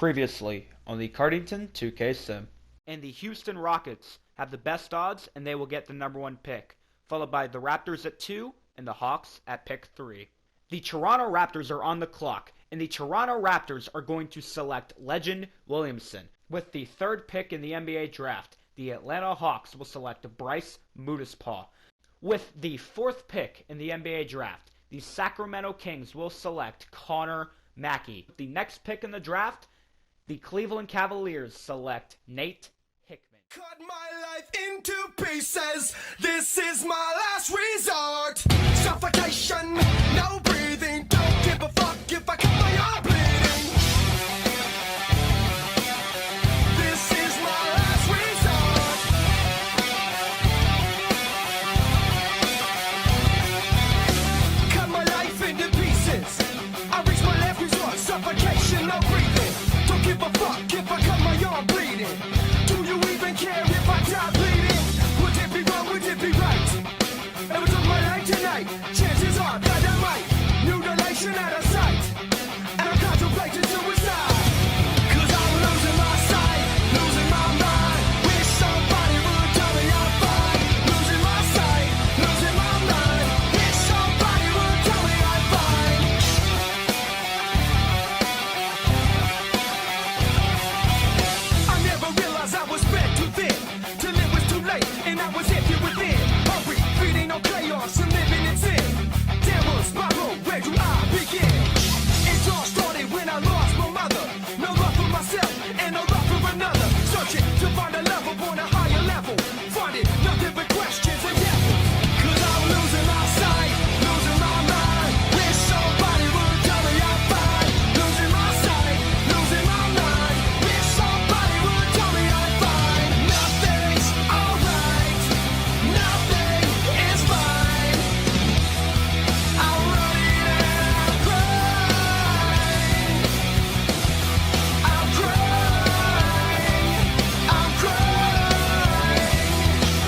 Previously on the Cardington 2K Sim. And the Houston Rockets have the best odds, and they will get the #1 pick, followed by the Raptors at 2 and the Hawks at pick 3. The Toronto Raptors are on the clock, and the Toronto Raptors are going to select Legend Williamson. With the 3rd pick in the NBA draft, the Atlanta Hawks will select Bryce Mudispaw. With the 4th pick in the NBA draft, the Sacramento Kings will select Connor Mackey. The next pick in the draft, the Cleveland Cavaliers select Nate Hickman. Cut my life into pieces. This is my last resort. Suffocation, no breathing. Don't give a fuck if I cut my arm bleeding. This is my last resort. Cut my life into pieces. I reach my last resort. Suffocation, no breathing. Don't give a fuck if I cut my arm bleeding. Do you even care if I die bleeding? Would it be wrong, would it be right? If I took my life tonight, chances are that I might. Mutilation out of sight. And I'm contemplating suicide. Cause I'm losing my sight, losing my mind. Wish somebody would tell me I'm fine. Losing my sight, losing my mind. Wish somebody would tell me I'm fine. I never realized I was spread too thin, till it was too late, and I was empty within. Hungry, feeding on chaos and living in sin. Downward spiral, where do I begin? It all started when I lost my mother. No love for myself and no love for another. Searching to find a love upon a higher level. Finding nothing but questions and devils. Cause I'm losing my sight, losing my mind. Wish somebody would tell me I'm fine. Losing my sight, losing my mind. Wish somebody would tell me I'm fine. Nothing's alright, nothing is fine. I'm running and I'm crying. I'm crying, I'm crying,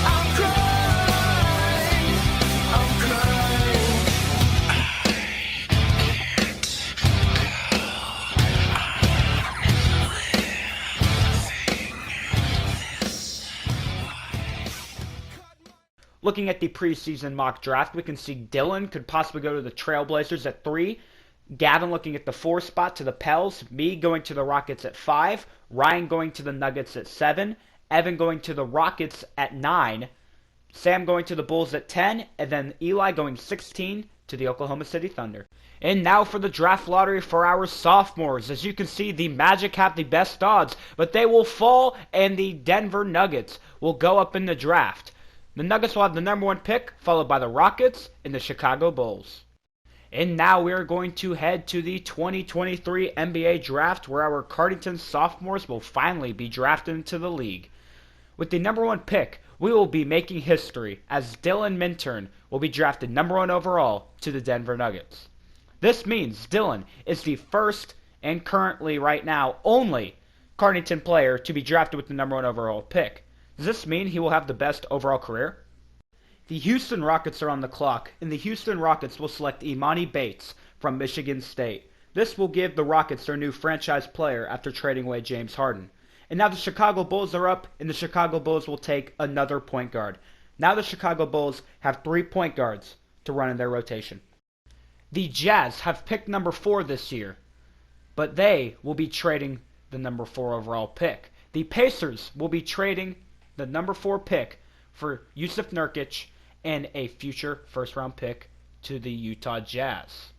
I'm crying, I'm crying. Looking at the preseason mock draft, we can see Dylan could possibly go to the Trailblazers at 3, Gavin looking at the 4 spot to the Pels, me going to the Rockets at 5, Ryan going to the Nuggets at 7, Evan going to the Rockets at 9, Sam going to the Bulls at 10, and then Eli going 16 to the Oklahoma City Thunder. And now for the draft lottery for our sophomores. As you can see, the Magic have the best odds, but they will fall, and the Denver Nuggets will go up in the draft. The Nuggets will have the #1 pick, followed by the Rockets and the Chicago Bulls. And now we are going to head to the 2023 NBA Draft, where our Cardington sophomores will finally be drafted into the league. With the #1 pick, we will be making history, as Dylan Minturn will be drafted #1 overall to the Denver Nuggets. This means Dylan is the first and currently right now only Cardington player to be drafted with the #1 overall pick. Does this mean he will have the best overall career? The Houston Rockets are on the clock, and the Houston Rockets will select Imani Bates from Michigan State. This will give the Rockets their new franchise player after trading away James Harden. And now the Chicago Bulls are up, and the Chicago Bulls will take another point guard. Now the Chicago Bulls have 3 point guards to run in their rotation. The Jazz have picked #4 this year, but they will be trading the #4 overall pick. The Pacers will be trading the #4 pick for Yusuf Nurkic and a future first-round pick to the Utah Jazz.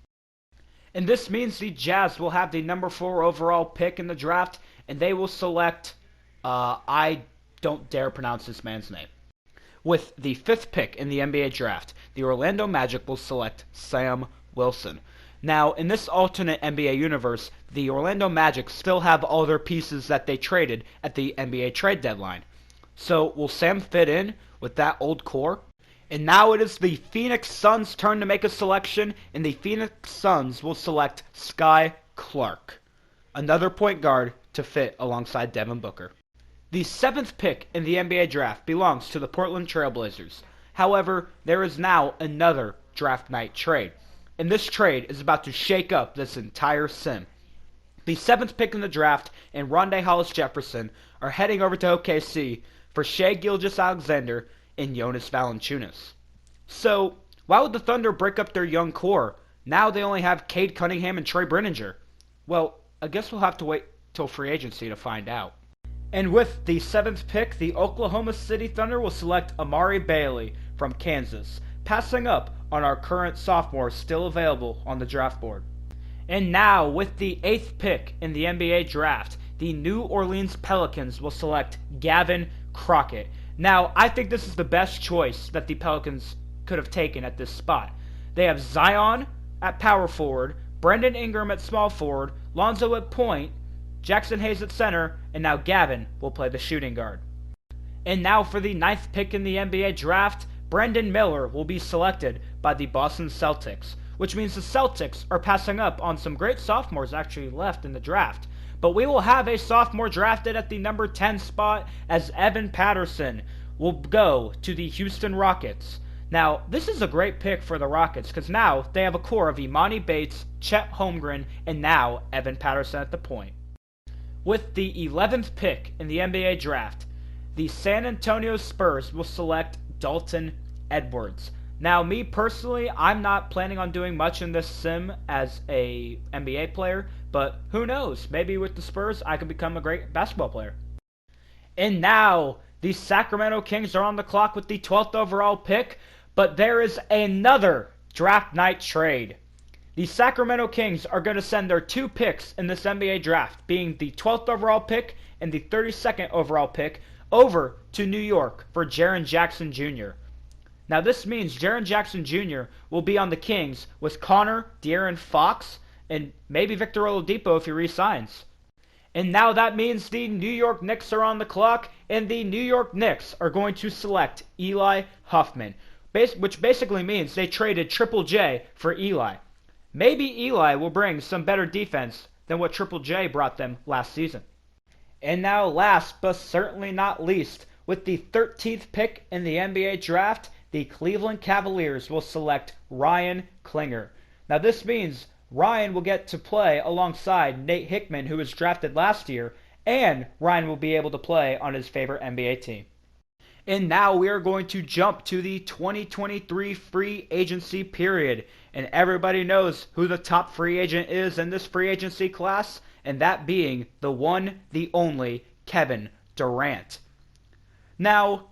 And this means the Jazz will have the #4 overall pick in the draft, and they will select, I don't dare pronounce this man's name. With the 5th pick in the NBA draft, the Orlando Magic will select Sam Wilson. Now, in this alternate NBA universe, the Orlando Magic still have all their pieces that they traded at the NBA trade deadline. So, will Sam fit in with that old core? And now it is the Phoenix Suns' turn to make a selection, and the Phoenix Suns will select Sky Clark, another point guard to fit alongside Devin Booker. The 7th pick in the NBA draft belongs to the Portland Trailblazers. However, there is now another draft night trade, and this trade is about to shake up this entire sim. The 7th pick in the draft and Rondé Hollis-Jefferson are heading over to OKC for Shai Gilgeous-Alexander and Jonas Valanciunas. So, why would the Thunder break up their young core? Now they only have Cade Cunningham and Trey Brenninger. Well, I guess we'll have to wait till free agency to find out. And with the 7th pick, the Oklahoma City Thunder will select Amari Bailey from Kansas, passing up on our current sophomore still available on the draft board. And now, with the 8th pick in the NBA draft, the New Orleans Pelicans will select Gavin Crockett. Now, I think this is the best choice that the Pelicans could have taken at this spot. They have Zion at power forward, Brandon Ingram at small forward, Lonzo at point, Jackson Hayes at center, and now Gavin will play the shooting guard. And now for the 9th pick in the NBA draft, Brandon Miller will be selected by the Boston Celtics, which means the Celtics are passing up on some great sophomores actually left in the draft. But we will have a sophomore drafted at the number 10 spot as Evan Patterson will go to the Houston Rockets. Now, this is a great pick for the Rockets because now they have a core of Imani Bates, Chet Holmgren, and now Evan Patterson at the point. With the 11th pick in the NBA draft, the San Antonio Spurs will select Dalton Edwards. Now, me personally, I'm not planning on doing much in this sim as a NBA player, but who knows? Maybe with the Spurs, I could become a great basketball player. And now, the Sacramento Kings are on the clock with the 12th overall pick, but there is another draft night trade. The Sacramento Kings are going to send their 2 picks in this NBA draft, being the 12th overall pick and the 32nd overall pick, over to New York for Jaren Jackson Jr. Now this means Jaren Jackson Jr. will be on the Kings with Connor, De'Aaron Fox, and maybe Victor Oladipo if he resigns. And now that means the New York Knicks are on the clock, and the New York Knicks are going to select Eli Huffman, which basically means they traded Triple J for Eli. Maybe Eli will bring some better defense than what Triple J brought them last season. And now last but certainly not least, with the 13th pick in the NBA draft, the Cleveland Cavaliers will select Ryan Klinger. Now this means Ryan will get to play alongside Nate Hickman, who was drafted last year, and Ryan will be able to play on his favorite NBA team. And now we are going to jump to the 2023 free agency period. And everybody knows who the top free agent is in this free agency class, and that being the one, the only, Kevin Durant. Now,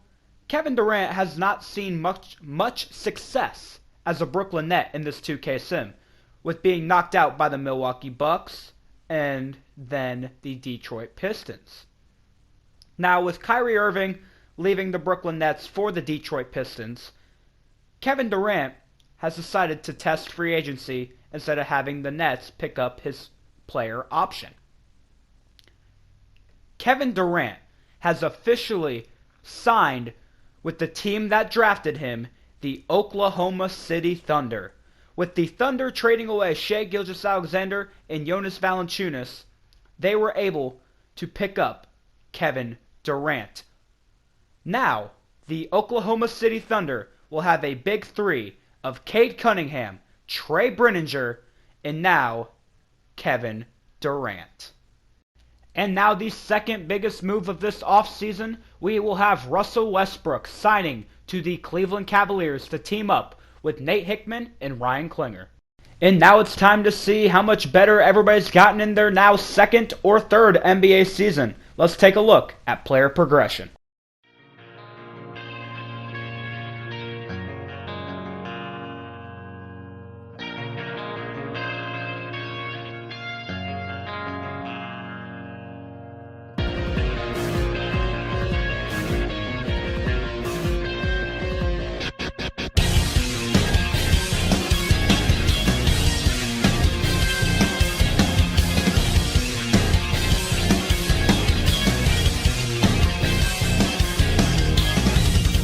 Kevin Durant has not seen much success as a Brooklyn Net in this 2K sim, with being knocked out by the Milwaukee Bucks and then the Detroit Pistons. Now, with Kyrie Irving leaving the Brooklyn Nets for the Detroit Pistons, Kevin Durant has decided to test free agency instead of having the Nets pick up his player option. Kevin Durant has officially signed with the team that drafted him, the Oklahoma City Thunder. With the Thunder trading away Shai Gilgeous-Alexander and Jonas Valanciunas, they were able to pick up Kevin Durant. Now, the Oklahoma City Thunder will have a big 3 of Cade Cunningham, Trey Brenninger, and now Kevin Durant. And now the second biggest move of this offseason, we will have Russell Westbrook signing to the Cleveland Cavaliers to team up with Nate Hickman and Ryan Klinger. And now it's time to see how much better everybody's gotten in their now second or third NBA season. Let's take a look at player progression.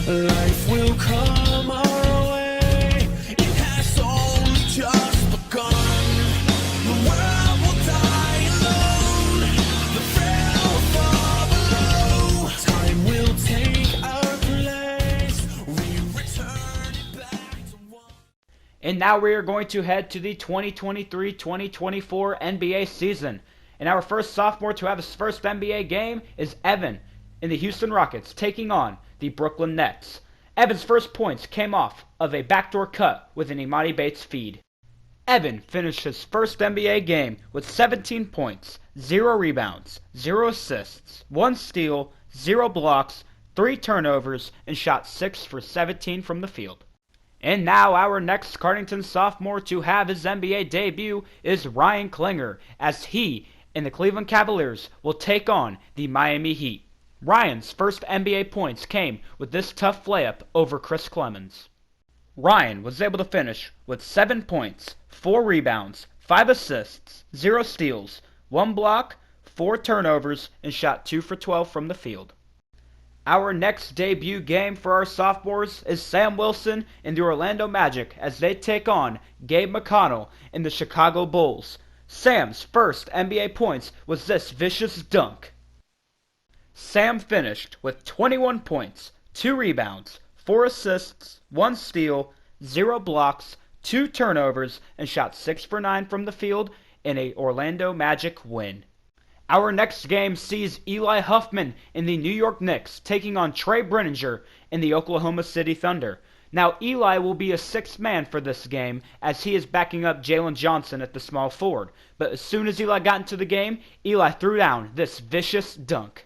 Life will come our way. It has only just begun. The world will die alone. The frail will fall below. Time will take our place. We return it back to one. And now we are going to head to the 2023-2024 NBA season. And our first sophomore to have his first NBA game is Evan in the Houston Rockets taking on the Brooklyn Nets. Evan's first points came off of a backdoor cut with an Imani Bates feed. Evan finished his first NBA game with 17 points, 0 rebounds, 0 assists, 1 steal, 0 blocks, 3 turnovers, and shot 6 for 17 from the field. And now our next Cardington sophomore to have his NBA debut is Ryan Klinger, as he and the Cleveland Cavaliers will take on the Miami Heat. Ryan's first NBA points came with this tough layup over Chris Clemens. Ryan was able to finish with 7 points, 4 rebounds, 5 assists, 0 steals, 1 block, 4 turnovers, and shot 2 for 12 from the field. Our next debut game for our sophomores is Sam Wilson and the Orlando Magic as they take on Gabe McConnell and the Chicago Bulls. Sam's first NBA points was this vicious dunk. Sam finished with 21 points, 2 rebounds, 4 assists, 1 steal, 0 blocks, 2 turnovers, and shot 6 for 9 from the field in a Orlando Magic win. Our next game sees Eli Huffman in the New York Knicks taking on Trey Brenninger in the Oklahoma City Thunder. Now, Eli will be a sixth man for this game as he is backing up Jalen Johnson at the small forward. But as soon as Eli got into the game, Eli threw down this vicious dunk.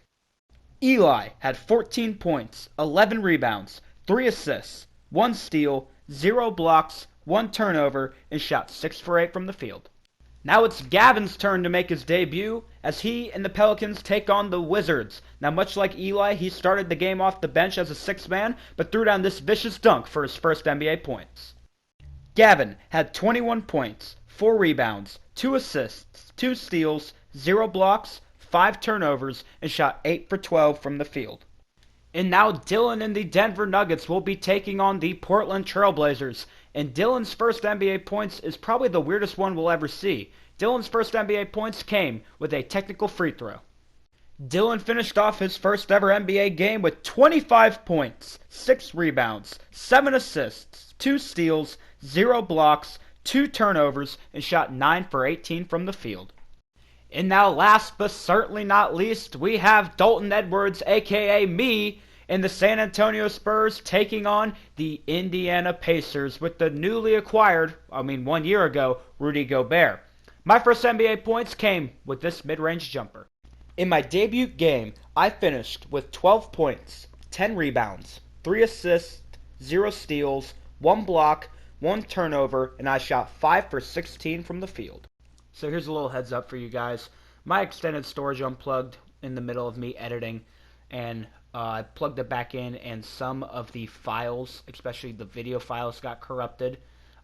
Eli had 14 points, 11 rebounds, 3 assists, 1 steal, 0 blocks, 1 turnover, and shot 6 for 8 from the field. Now it's Gavin's turn to make his debut as he and the Pelicans take on the Wizards. Now much like Eli, he started the game off the bench as a sixth man, but threw down this vicious dunk for his first NBA points. Gavin had 21 points, 4 rebounds, 2 assists, 2 steals, 0 blocks, 5 turnovers, and shot 8 for 12 from the field. And now Dylan and the Denver Nuggets will be taking on the Portland Trailblazers. And Dylan's first NBA points is probably the weirdest one we'll ever see. Dylan's first NBA points came with a technical free throw. Dylan finished off his first ever NBA game with 25 points, 6 rebounds, 7 assists, 2 steals, 0 blocks, 2 turnovers, and shot 9 for 18 from the field. And now last but certainly not least, we have Dalton Edwards, aka me, and the San Antonio Spurs taking on the Indiana Pacers with the newly acquired, 1 year ago, Rudy Gobert. My first NBA points came with this mid-range jumper. In my debut game, I finished with 12 points, 10 rebounds, 3 assists, 0 steals, 1 block, 1 turnover, and I shot 5 for 16 from the field. So here's a little heads up for you guys. My extended storage unplugged in the middle of me editing, and I plugged it back in, and some of the files, especially the video files, got corrupted.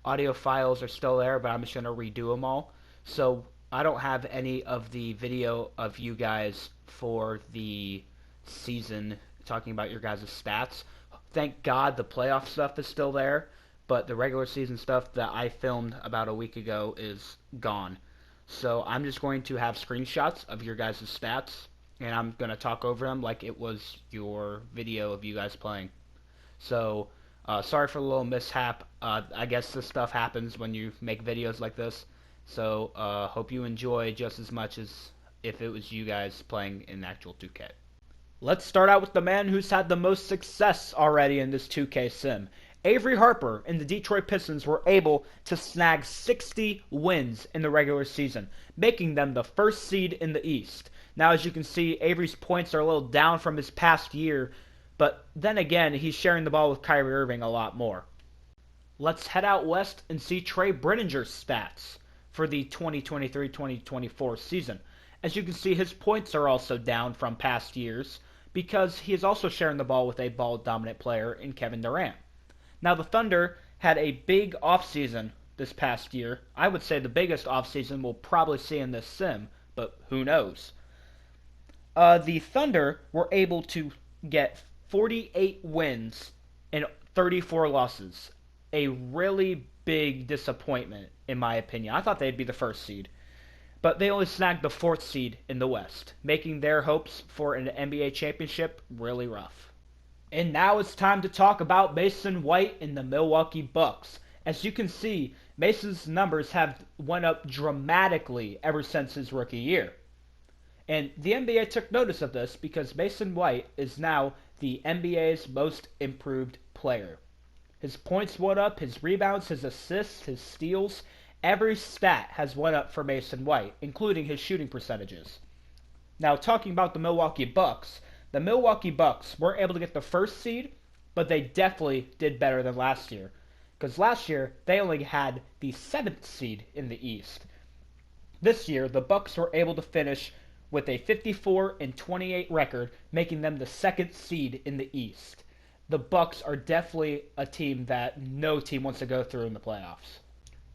Audio files are still there, but I'm just going to redo them all. So I don't have any of the video of you guys for the season talking about your guys' stats. Thank God the playoff stuff is still there, but the regular season stuff that I filmed about a week ago is gone. So I'm just going to have screenshots of your guys' stats, and I'm going to talk over them like it was your video of you guys playing. So, sorry for the little mishap. I guess this stuff happens when you make videos like this. So, hope you enjoy just as much as if it was you guys playing in actual 2K. Let's start out with the man who's had the most success already in this 2K sim. Avery Harper and the Detroit Pistons were able to snag 60 wins in the regular season, making them the first seed in the East. Now, as you can see, Avery's points are a little down from his past year, but then again, he's sharing the ball with Kyrie Irving a lot more. Let's head out west and see Trey Brenninger's stats for the 2023-2024 season. As you can see, his points are also down from past years because he is also sharing the ball with a ball-dominant player in Kevin Durant. Now, the Thunder had a big offseason this past year. I would say the biggest offseason we'll probably see in this sim, but who knows? The Thunder were able to get 48 wins and 34 losses. A really big disappointment, in my opinion. I thought they'd be the first seed. But they only snagged the 4th seed in the West, making their hopes for an NBA championship really rough. And now it's time to talk about Mason White and the Milwaukee Bucks. As you can see, Mason's numbers have went up dramatically ever since his rookie year. And the NBA took notice of this because Mason White is now the NBA's most improved player. His points went up, his rebounds, his assists, his steals. Every stat has went up for Mason White, including his shooting percentages. Now, talking about the Milwaukee Bucks were able to get the first seed, but they definitely did better than last year. Because last year, they only had the 7th seed in the East. This year, the Bucks were able to finish with a 54-28 record, making them the 2nd seed in the East. The Bucks are definitely a team that no team wants to go through in the playoffs.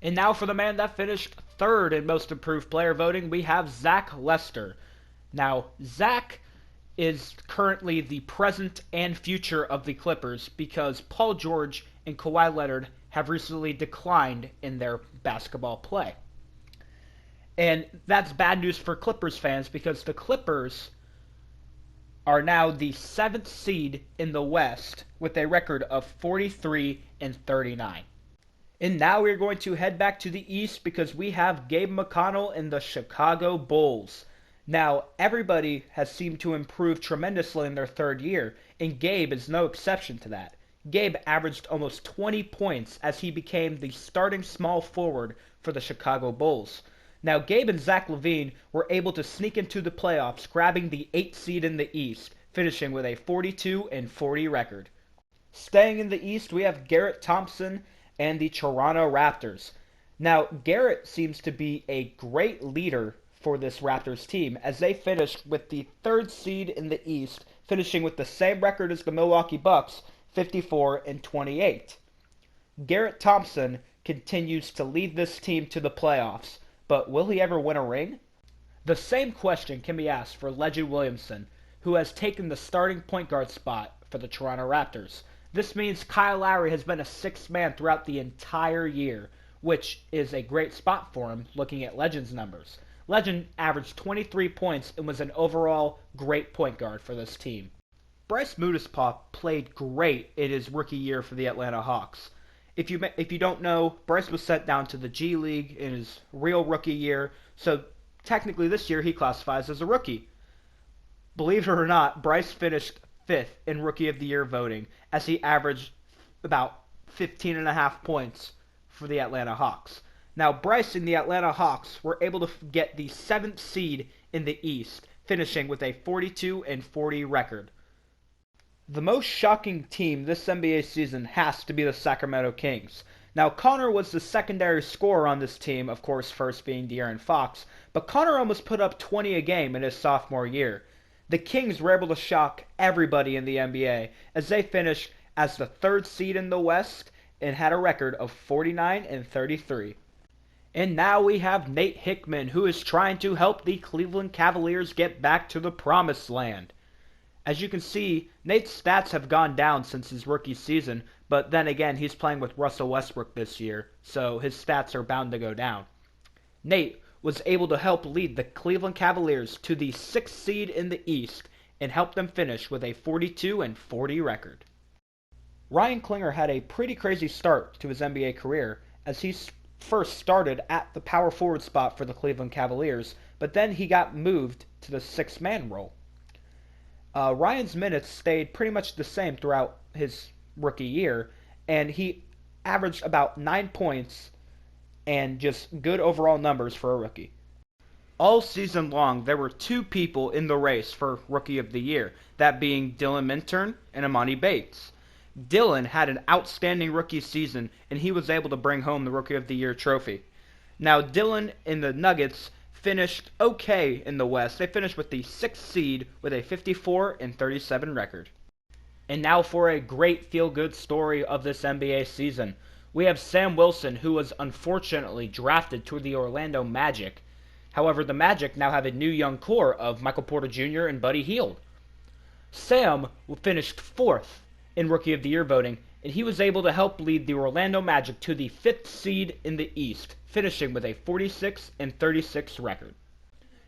And now for the man that finished 3rd in most improved player voting, we have Zach Lester. Now, Zach is currently the present and future of the Clippers because Paul George and Kawhi Leonard have recently declined in their basketball play. And that's bad news for Clippers fans because the Clippers are now the 7th seed in the West with a record of 43-39. And now we're going to head back to the East because we have Gabe McConnell and the Chicago Bulls. Now, everybody has seemed to improve tremendously in their 3rd year, and Gabe is no exception to that. Gabe averaged almost 20 points as he became the starting small forward for the Chicago Bulls. Now, Gabe and Zach LaVine were able to sneak into the playoffs, grabbing the 8th seed in the East, finishing with a 42-40 record. Staying in the East, we have Garrett Thompson and the Toronto Raptors. Now, Garrett seems to be a great leader for this Raptors team as they finished with the 3rd seed in the East, finishing with the same record as the Milwaukee Bucks, 54-28. Garrett Thompson continues to lead this team to the playoffs, but will he ever win a ring? The same question can be asked for Legend Williamson, who has taken the starting point guard spot for the Toronto Raptors. This means Kyle Lowry has been a 6th man throughout the entire year, which is a great spot for him looking at Legend's numbers. Legend averaged 23 points and was an overall great point guard for this team. Bryce Mudispaw played great in his rookie year for the Atlanta Hawks. If you don't know, Bryce was sent down to the G League in his real rookie year, so technically this year he classifies as a rookie. Believe it or not, Bryce finished 5th in Rookie of the Year voting as he averaged about 15.5 points for the Atlanta Hawks. Now, Bryce and the Atlanta Hawks were able to get the 7th seed in the East, finishing with a 42-40 record. The most shocking team this NBA season has to be the Sacramento Kings. Now, Connor was the secondary scorer on this team, of course, first being De'Aaron Fox, but Connor almost put up 20 a game in his sophomore year. The Kings were able to shock everybody in the NBA as they finished as the 3rd seed in the West and had a record of 49-33. And now we have Nate Hickman, who is trying to help the Cleveland Cavaliers get back to the promised land. As you can see, Nate's stats have gone down since his rookie season, but then again, he's playing with Russell Westbrook this year, so his stats are bound to go down. Nate was able to help lead the Cleveland Cavaliers to the 6th seed in the East and help them finish with a 42-40 record. Ryan Klinger had a pretty crazy start to his NBA career as he first started at the power forward spot for the Cleveland Cavaliers, but then he got moved to the 6th man role. Ryan's minutes stayed pretty much the same throughout his rookie year, and he averaged about 9 points and just good overall numbers for a rookie. All season long, there were 2 people in the race for Rookie of the Year, that being Dylan Minturn and Emoni Bates. Dylan had an outstanding rookie season, and he was able to bring home the Rookie of the Year trophy. Now, Dylan and the Nuggets finished okay in the West. They finished with the 6th seed with a 54-37 record. And now for a great feel-good story of this NBA season. We have Sam Wilson, who was unfortunately drafted to the Orlando Magic. However, the Magic now have a new young core of Michael Porter Jr. and Buddy Hield. Sam finished 4th in Rookie of the Year voting, and he was able to help lead the Orlando Magic to the 5th seed in the East, finishing with a 46-36 record.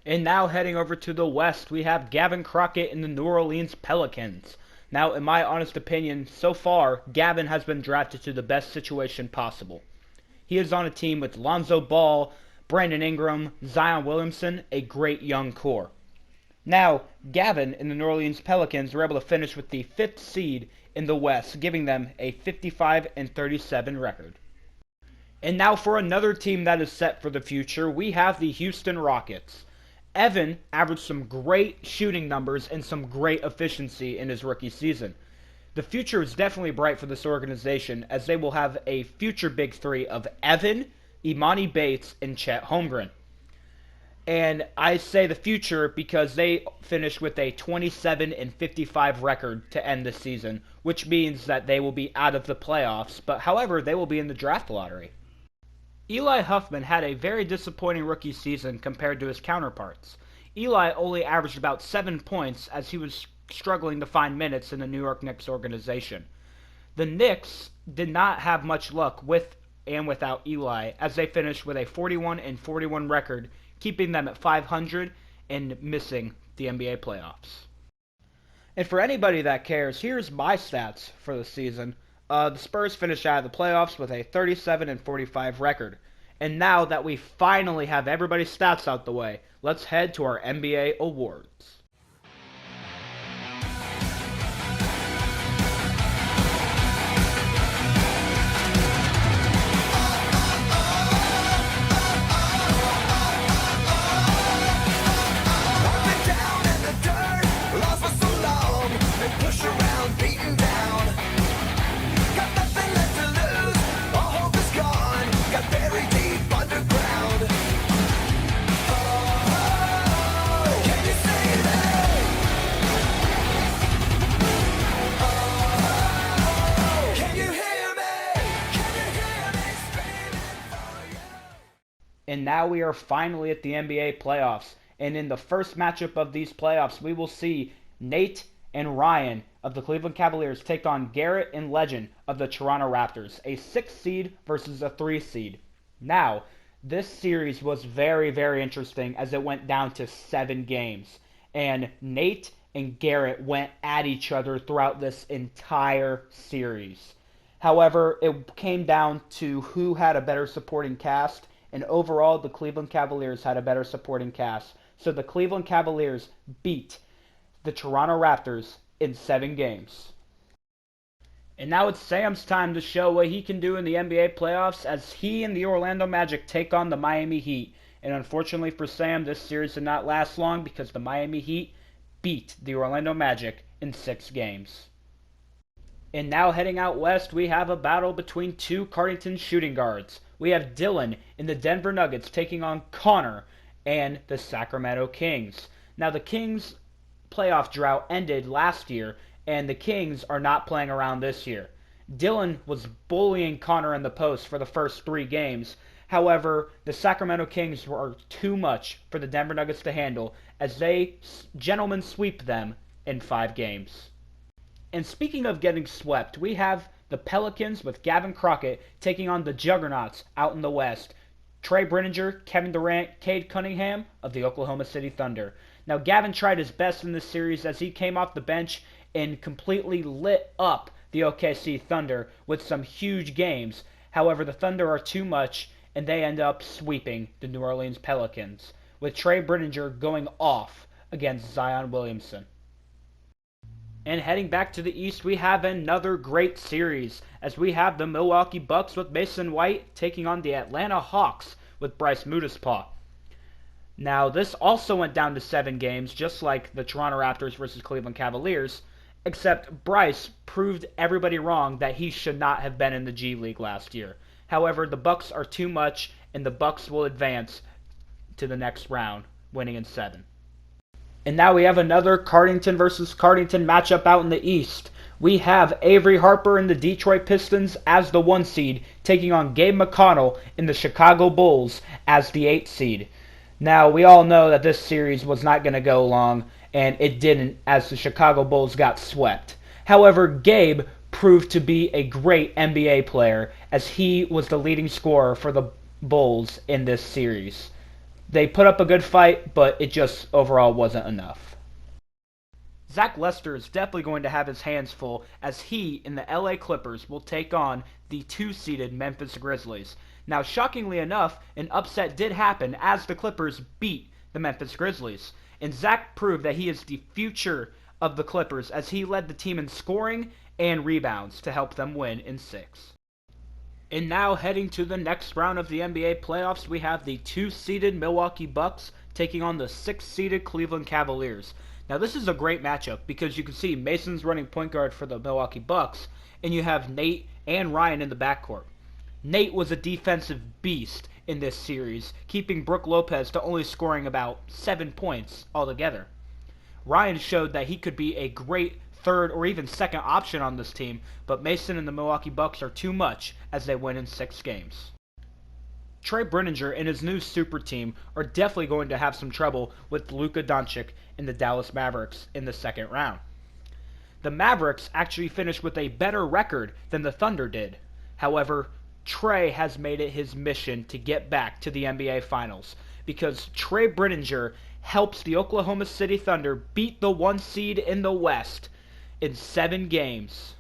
And now heading over to the West, we have Gavin Crockett and the New Orleans Pelicans. Now, in my honest opinion, so far, Gavin has been drafted to the best situation possible. He is on a team with Lonzo Ball, Brandon Ingram, Zion Williamson, a great young core. Now, Gavin and the New Orleans Pelicans were able to finish with the 5th seed in the West, giving them a 55-37 record. And now for another team that is set for the future, we have the Houston Rockets. Evan averaged some great shooting numbers and some great efficiency in his rookie season. The future is definitely bright for this organization, as they will have a future big three of Evan, Imani Bates, and Chet Holmgren. And I say the future because they finished with a 27-55 record to end the season, which means that they will be out of the playoffs, but however, they will be in the draft lottery. Eli Huffman had a very disappointing rookie season compared to his counterparts. Eli only averaged about 7 points as he was struggling to find minutes in the New York Knicks organization. The Knicks did not have much luck with and without Eli, as they finished with a 41-41 record, keeping them at 500 and missing the NBA playoffs. And for anybody that cares, here's my stats for the season. The Spurs finished out of the playoffs with a 37-45 record. And now that we finally have everybody's stats out the way, let's head to our NBA awards. And now we are finally at the NBA playoffs. And in the first matchup of these playoffs, we will see Nate and Ryan of the Cleveland Cavaliers take on Garrett and Legend of the Toronto Raptors, a 6 seed versus a 3 seed. Now, this series was very, very interesting as it went down to 7 games. And Nate and Garrett went at each other throughout this entire series. However, it came down to who had a better supporting cast, and overall, the Cleveland Cavaliers had a better supporting cast. So the Cleveland Cavaliers beat the Toronto Raptors in 7 games. And now it's Sam's time to show what he can do in the NBA playoffs as he and the Orlando Magic take on the Miami Heat. And unfortunately for Sam, this series did not last long because the Miami Heat beat the Orlando Magic in 6 games. And now heading out west, we have a battle between two Cardington shooting guards. We have Dylan in the Denver Nuggets taking on Connor and the Sacramento Kings. Now the Kings' playoff drought ended last year, and the Kings are not playing around this year. Dylan was bullying Connor in the post for the first 3 games. However, the Sacramento Kings were too much for the Denver Nuggets to handle as they gentlemen sweep them in 5 games. And speaking of getting swept, we have the Pelicans with Gavin Crockett taking on the Juggernauts out in the West. Trey Brenninger, Kevin Durant, Cade Cunningham of the Oklahoma City Thunder. Now, Gavin tried his best in this series as he came off the bench and completely lit up the OKC Thunder with some huge games. However, the Thunder are too much, and they end up sweeping the New Orleans Pelicans, with Trey Brenninger going off against Zion Williamson. And heading back to the East, we have another great series, as we have the Milwaukee Bucks with Mason White taking on the Atlanta Hawks with Bryce Mudispaw. Now, this also went down to 7 games, just like the Toronto Raptors versus Cleveland Cavaliers, except Bryce proved everybody wrong that he should not have been in the G League last year. However, the Bucks are too much, and the Bucks will advance to the next round, winning in 7. And now we have another Cardington versus Cardington matchup out in the East. We have Avery Harper and the Detroit Pistons as the 1 seed, taking on Gabe McConnell in the Chicago Bulls as the 8 seed. Now, we all know that this series was not going to go long, and it didn't as the Chicago Bulls got swept. However, Gabe proved to be a great NBA player as he was the leading scorer for the Bulls in this series. They put up a good fight, but it just overall wasn't enough. Zach Lester is definitely going to have his hands full as he and the LA Clippers will take on the 2-seeded Memphis Grizzlies. Now, shockingly enough, an upset did happen as the Clippers beat the Memphis Grizzlies. And Zach proved that he is the future of the Clippers as he led the team in scoring and rebounds to help them win in 6. And now heading to the next round of the NBA playoffs, we have the 2-seeded Milwaukee Bucks taking on the 6-seeded Cleveland Cavaliers. Now this is a great matchup because you can see Mason's running point guard for the Milwaukee Bucks, and you have Nate and Ryan in the backcourt. Nate was a defensive beast in this series, keeping Brook Lopez to only scoring about 7 points altogether. Ryan showed that he could be a great third or even second option on this team, but Mason and the Milwaukee Bucks are too much as they win in 6 games. Trey Brenninger and his new super team are definitely going to have some trouble with Luka Doncic and the Dallas Mavericks in the second round. The Mavericks actually finished with a better record than the Thunder did. However, Trey has made it his mission to get back to the NBA Finals because Trey Brenninger helps the Oklahoma City Thunder beat the 1 seed in the West in 7 games.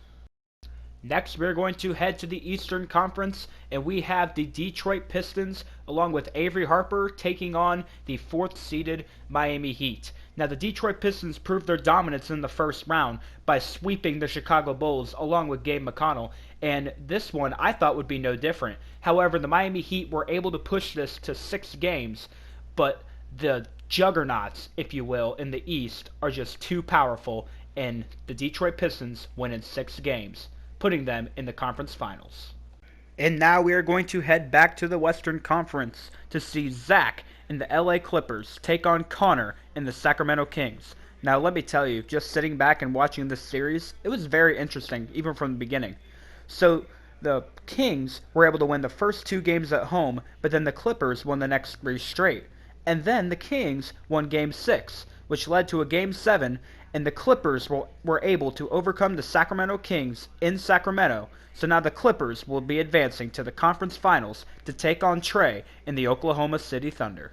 Next, we're going to head to the Eastern Conference, and we have the Detroit Pistons, along with Avery Harper, taking on the 4th-seeded Miami Heat. Now, the Detroit Pistons proved their dominance in the first round by sweeping the Chicago Bulls, along with Gabe McConnell, and this one I thought would be no different. However, the Miami Heat were able to push this to 6 games, but the juggernauts, if you will, in the East are just too powerful, and the Detroit Pistons win in 6 games, putting them in the conference finals. And now we are going to head back to the Western Conference to see Zach and the LA Clippers take on Connor and the Sacramento Kings. Now let me tell you, just sitting back and watching this series, it was very interesting, even from the beginning. So the Kings were able to win the first 2 games at home, but then the Clippers won the next 3 straight. And then the Kings won Game 6, which led to a Game 7, and the Clippers were able to overcome the Sacramento Kings in Sacramento. So now the Clippers will be advancing to the conference finals to take on Trey in the Oklahoma City Thunder.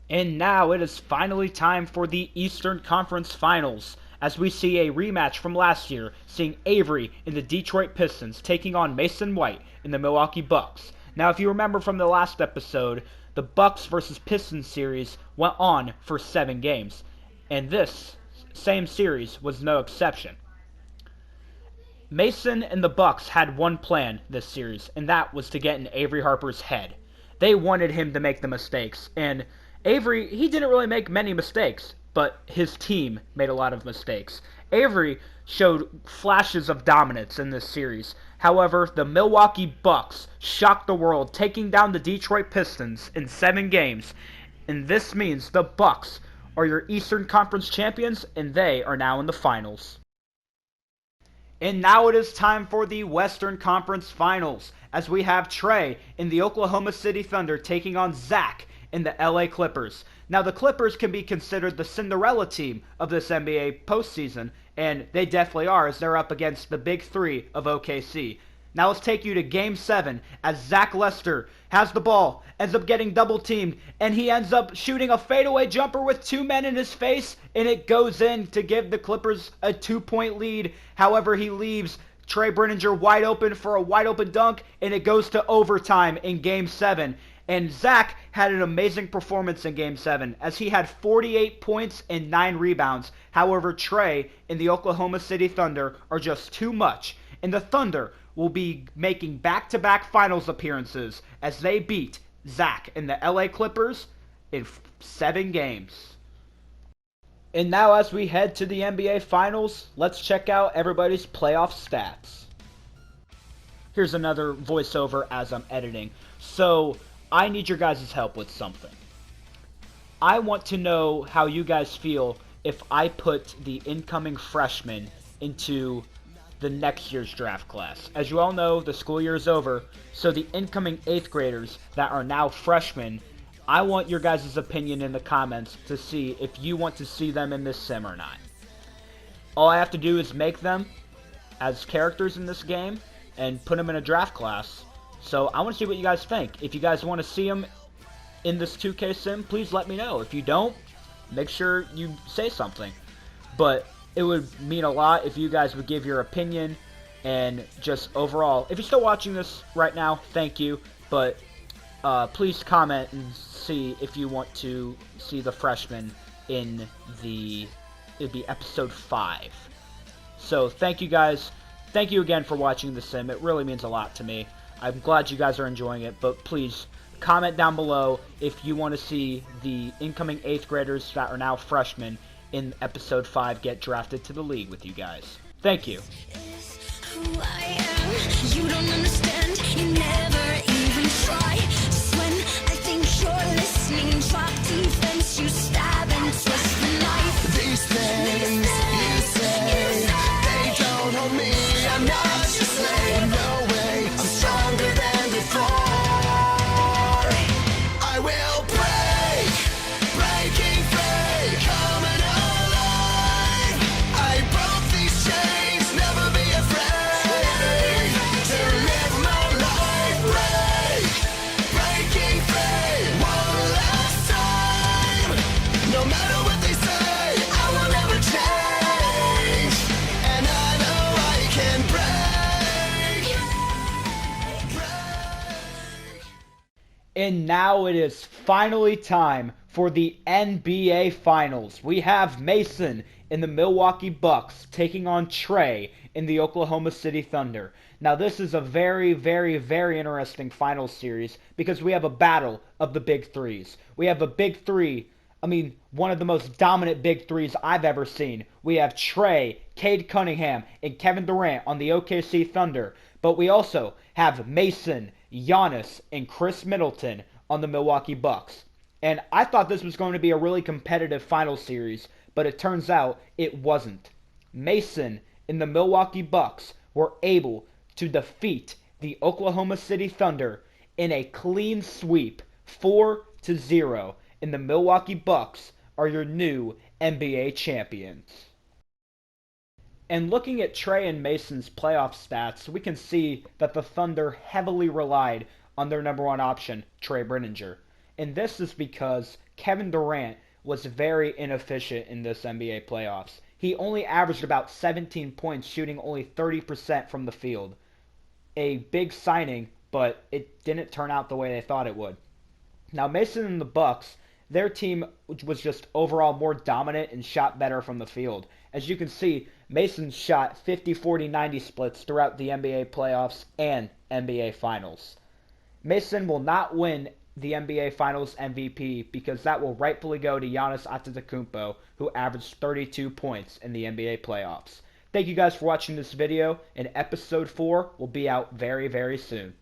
And now it is finally time for the Eastern Conference Finals, as we see a rematch from last year, seeing Avery in the Detroit Pistons taking on Mason White in the Milwaukee Bucks. Now, if you remember from the last episode, the Bucks versus Pistons series went on for 7 games, and this same series was no exception. Mason and the Bucks had one plan this series, and that was to get in Avery Harper's head. They wanted him to make the mistakes, and Avery, he didn't really make many mistakes, but his team made a lot of mistakes. Avery showed flashes of dominance in this series. However, the Milwaukee Bucks shocked the world, taking down the Detroit Pistons in 7 games, and this means the Bucks are your Eastern Conference champions, and they are now in the finals. And now it is time for the Western Conference Finals, as we have Trey in the Oklahoma City Thunder taking on Zach in the LA Clippers. Now, the Clippers can be considered the Cinderella team of this NBA postseason, and they definitely are, as they're up against the Big Three of OKC. Now let's take you to Game 7, as Zach Lester has the ball, ends up getting double-teamed, and he ends up shooting a fadeaway jumper with 2 men in his face, and it goes in to give the Clippers a 2-point lead. However, he leaves Trey Brenninger wide open for a wide-open dunk, and it goes to overtime in Game 7. And Zach had an amazing performance in Game 7, as he had 48 points and 9 rebounds. However, Trey and the Oklahoma City Thunder are just too much, and the Thunder will be making back-to-back finals appearances as they beat Zach and the LA Clippers in 7 games. And now as we head to the NBA Finals, let's check out everybody's playoff stats. Here's another voiceover as I'm editing. So, I need your guys' help with something. I want to know how you guys feel if I put the incoming freshmen into the next year's draft class. As you all know, the school year is over, so the incoming 8th graders that are now freshmen, I want your guys' opinion in the comments to see if you want to see them in this sim or not. All I have to do is make them as characters in this game and put them in a draft class. So I want to see what you guys think. If you guys want to see them in this 2K sim, please let me know. If you don't, make sure you say something. But it would mean a lot if you guys would give your opinion and just overall. If you're still watching this right now, thank you. But please comment and see if you want to see the freshmen in it'd be episode 5. So thank you guys. Thank you again for watching The Sim. It really means a lot to me. I'm glad you guys are enjoying it, but please comment down below if you want to see the incoming 8th graders that are now freshmen in episode 5 get drafted to the league with you guys. Thank you. Who I am, you don't understand, you never even try. Just when I think you're listening, drop defense, you stab and twist the knife. These things you say, they don't hold me. I'm not your slave, no way. I'm stronger than before. I will break, breaking free, coming alive. I broke these chains, never be afraid to live my life. Break, breaking free, one last time. No matter what they say, I will never change. And I know I can break. And now it is finally time for the NBA Finals. We have Mason in the Milwaukee Bucks taking on Trey in the Oklahoma City Thunder. Now this is a very, very, very interesting finals series because we have a battle of the big threes. We have a big three, one of the most dominant big threes I've ever seen. We have Trey, Cade Cunningham, and Kevin Durant on the OKC Thunder. But we also have Mason, Giannis, and Chris Middleton on the Milwaukee Bucks. And I thought this was going to be a really competitive final series, but it turns out it wasn't. Mason and the Milwaukee Bucks were able to defeat the Oklahoma City Thunder in a clean sweep, 4-0, and the Milwaukee Bucks are your new NBA champions. And looking at Trey and Mason's playoff stats, we can see that the Thunder heavily relied on their number one option, Trey Brenninger. And this is because Kevin Durant was very inefficient in this NBA playoffs. He only averaged about 17 points, shooting only 30% from the field. A big signing, but it didn't turn out the way they thought it would. Now Mason and the Bucks, their team was just overall more dominant and shot better from the field. As you can see, Mason shot 50-40-90 splits throughout the NBA playoffs and NBA Finals. Mason will not win the NBA Finals MVP because that will rightfully go to Giannis Antetokounmpo, who averaged 32 points in the NBA playoffs. Thank you guys for watching this video, and episode 4 will be out very, very soon.